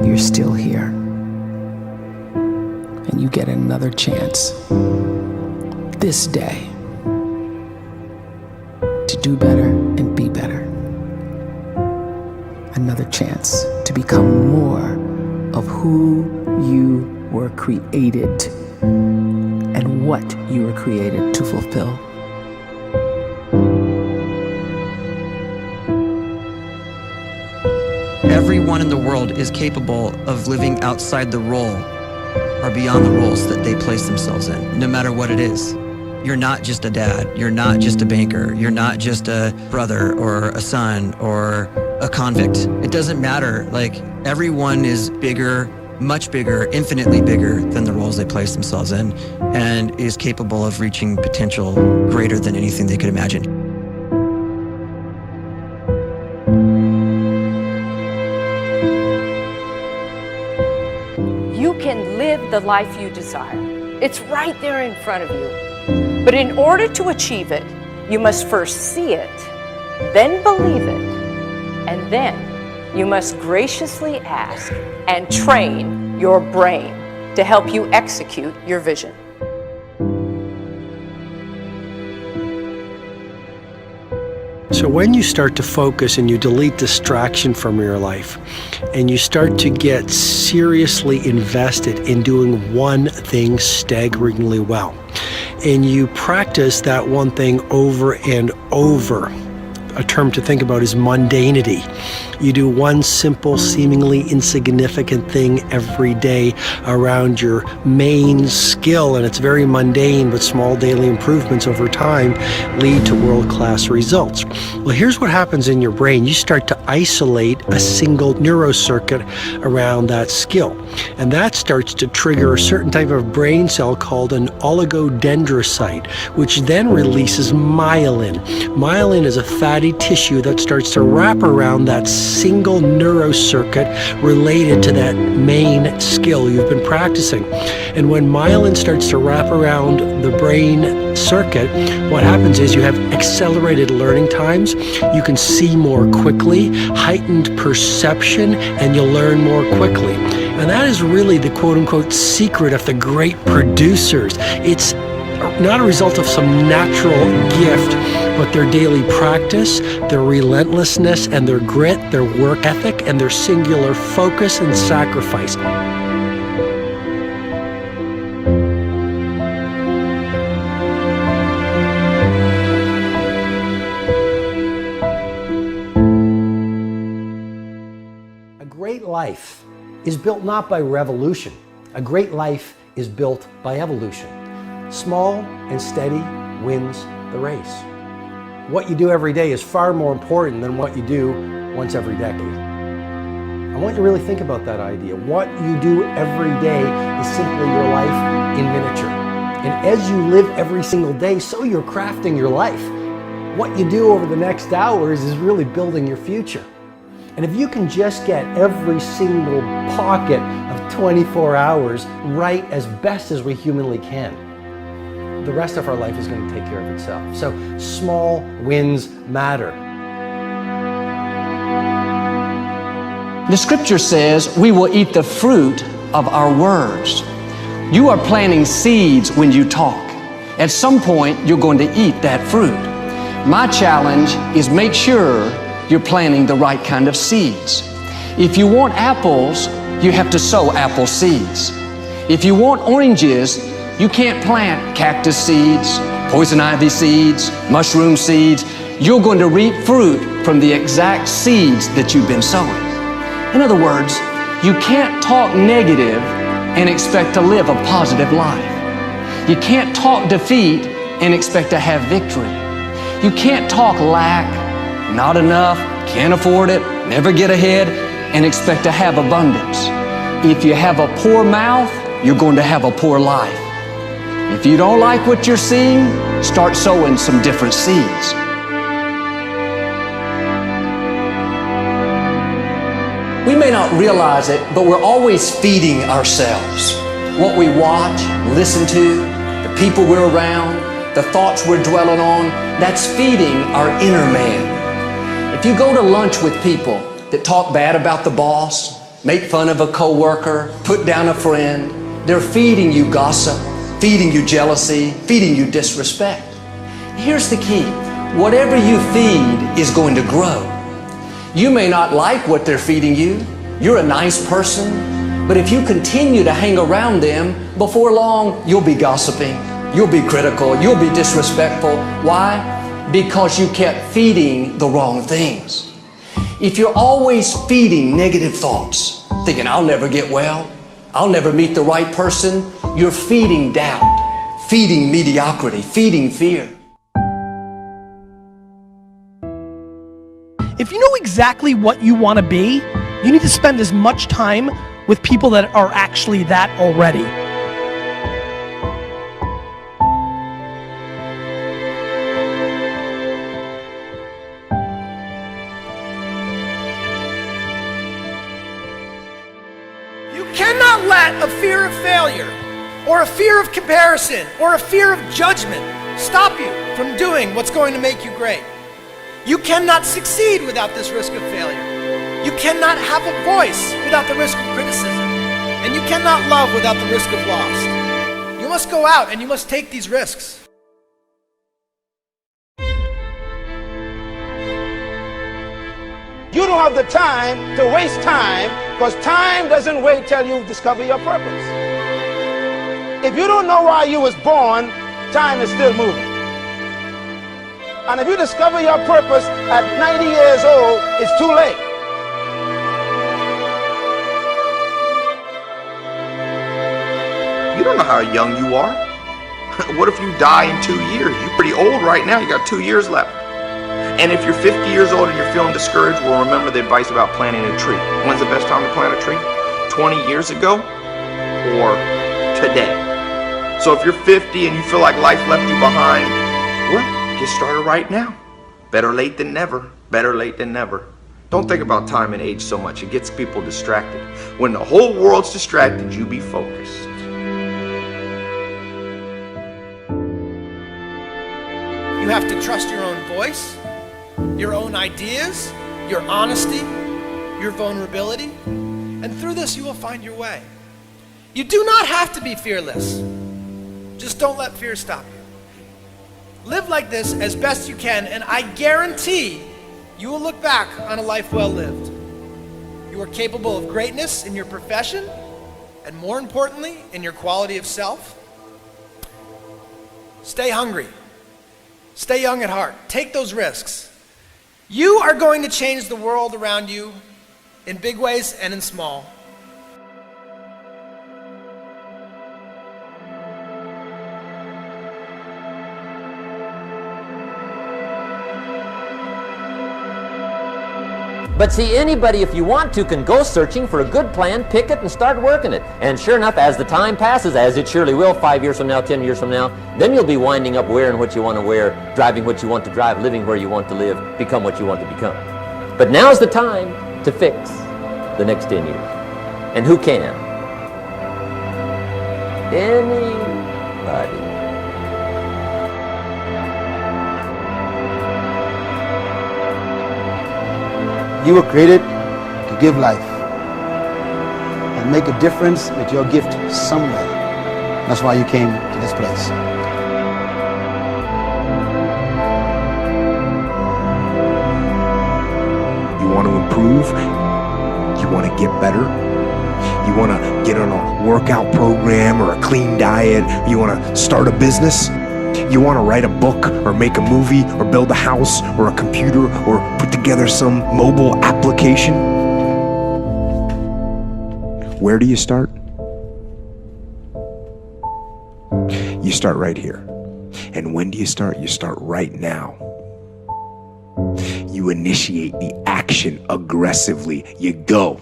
you're still here. And you get another chance this day to do better and be better. Another chance to become more of who you were created and what you were created to fulfill. Everyone in the world is capable of living outside the role or beyond the roles that they place themselves in, no matter what it is. You're not just a dad, you're not just a banker, you're not just a brother or a son or a convict. It doesn't matter. Like, everyone is bigger, much bigger, infinitely bigger than the roles they place themselves in, and is capable of reaching potential greater than anything they could imagine. You can live the life you desire. It's right there in front of you. But in order to achieve it, you must first see it, then believe it, and then you must graciously ask and train your brain to help you execute your vision. So when you start to focus and you delete distraction from your life, and you start to get seriously invested in doing one thing staggeringly well, and you practice that one thing over and over, a term to think about is mundanity. You do one simple, seemingly insignificant thing every day around your main skill, and it's very mundane, but small daily improvements over time lead to world-class results. Well, here's what happens in your brain. You start to isolate a single neurocircuit around that skill, and that starts to trigger a certain type of brain cell called an oligodendrocyte, which then releases myelin. Myelin is a fatty tissue that starts to wrap around that single neurocircuit related to that main skill you've been practicing. And when myelin starts to wrap around the brain circuit, what happens is you have accelerated learning times, you can see more quickly, heightened perception, and you'll learn more quickly. And that is really the quote-unquote secret of the great producers. It's not a result of some natural gift, but their daily practice, their relentlessness and their grit, their work ethic, and their singular focus and sacrifice. A great life is built not by revolution. A great life is built by evolution. Small and steady wins the race. What you do every day is far more important than what you do once every decade. I want you to really think about that idea. What you do every day is simply your life in miniature. And as you live every single day, so you're crafting your life. What you do over the next hours is really building your future. And if you can just get every single pocket of 24 hours right as best as we humanly can, the rest of our life is going to take care of itself. So small wins matter. The scripture says we will eat the fruit of our words. You are planting seeds when you talk. At some point, you're going to eat that fruit. My challenge is make sure you're planting the right kind of seeds. If you want apples, you have to sow apple seeds. If you want oranges, you can't plant cactus seeds, poison ivy seeds, mushroom seeds. You're going to reap fruit from the exact seeds that you've been sowing. In other words, you can't talk negative and expect to live a positive life. You can't talk defeat and expect to have victory. You can't talk lack, not enough, can't afford it, never get ahead, and expect to have abundance. If you have a poor mouth, you're going to have a poor life. If you don't like what you're seeing, start sowing some different seeds. We may not realize it, but we're always feeding ourselves. What we watch, listen to, the people we're around, the thoughts we're dwelling on, that's feeding our inner man. If you go to lunch with people that talk bad about the boss, make fun of a coworker, put down a friend. They're feeding you gossip, feeding you jealousy, feeding you disrespect. Here's the key. Whatever you feed is going to grow. You may not like what they're feeding you. You're a nice person, but if you continue to hang around them, before long, you'll be gossiping, you'll be critical, you'll be disrespectful. Why? Because you kept feeding the wrong things. If you're always feeding negative thoughts, thinking, I'll never get well, I'll never meet the right person, you're feeding doubt, feeding mediocrity, feeding fear. If you know exactly what you want to be, you need to spend as much time with people that are actually that already. You cannot let a fear of failure, or a fear of comparison, or a fear of judgment stop you from doing what's going to make you great. You cannot succeed without this risk of failure. You cannot have a voice without the risk of criticism. And you cannot love without the risk of loss. You must go out and you must take these risks. You don't have the time to waste time, because time doesn't wait till you discover your purpose. If you don't know why you was born, time is still moving. And if you discover your purpose at 90 years old, it's too late. You don't know how young you are. What if you die in 2 years? You're pretty old right now. You got 2 years left. And if you're 50 years old and you're feeling discouraged, well, remember the advice about planting a tree. When's the best time to plant a tree? 20 years ago or today? So if you're 50 and you feel like life left you behind, well, get started right now. Better late than never. Better late than never. Don't think about time and age so much. It gets people distracted. When the whole world's distracted, you be focused. You have to trust your own voice, your own ideas, your honesty, your vulnerability, and through this you will find your way. You do not have to be fearless. Just don't let fear stop you. Live like this as best you can, and I guarantee you will look back on a life well lived. You are capable of greatness in your profession, and more importantly, in your quality of self. Stay hungry. Stay young at heart. Take those risks. You are going to change the world around you in big ways and in small. But see, anybody, if you want to, can go searching for a good plan, pick it, and start working it. And sure enough, as the time passes, as it surely will 5 years from now, 10 years from now, then you'll be winding up wearing what you want to wear, driving what you want to drive, living where you want to live, become what you want to become. But now's the time to fix the next 10 years. And who can? Anybody. You were created to give life and make a difference with your gift somewhere. That's why you came to this place. You want to improve? You want to get better? You want to get on a workout program or a clean diet? You want to start a business? You want to write a book or make a movie or build a house or a computer or put together some mobile application? Where do you start? You start right here. And when do you start? You start right now. You initiate the action aggressively. You go.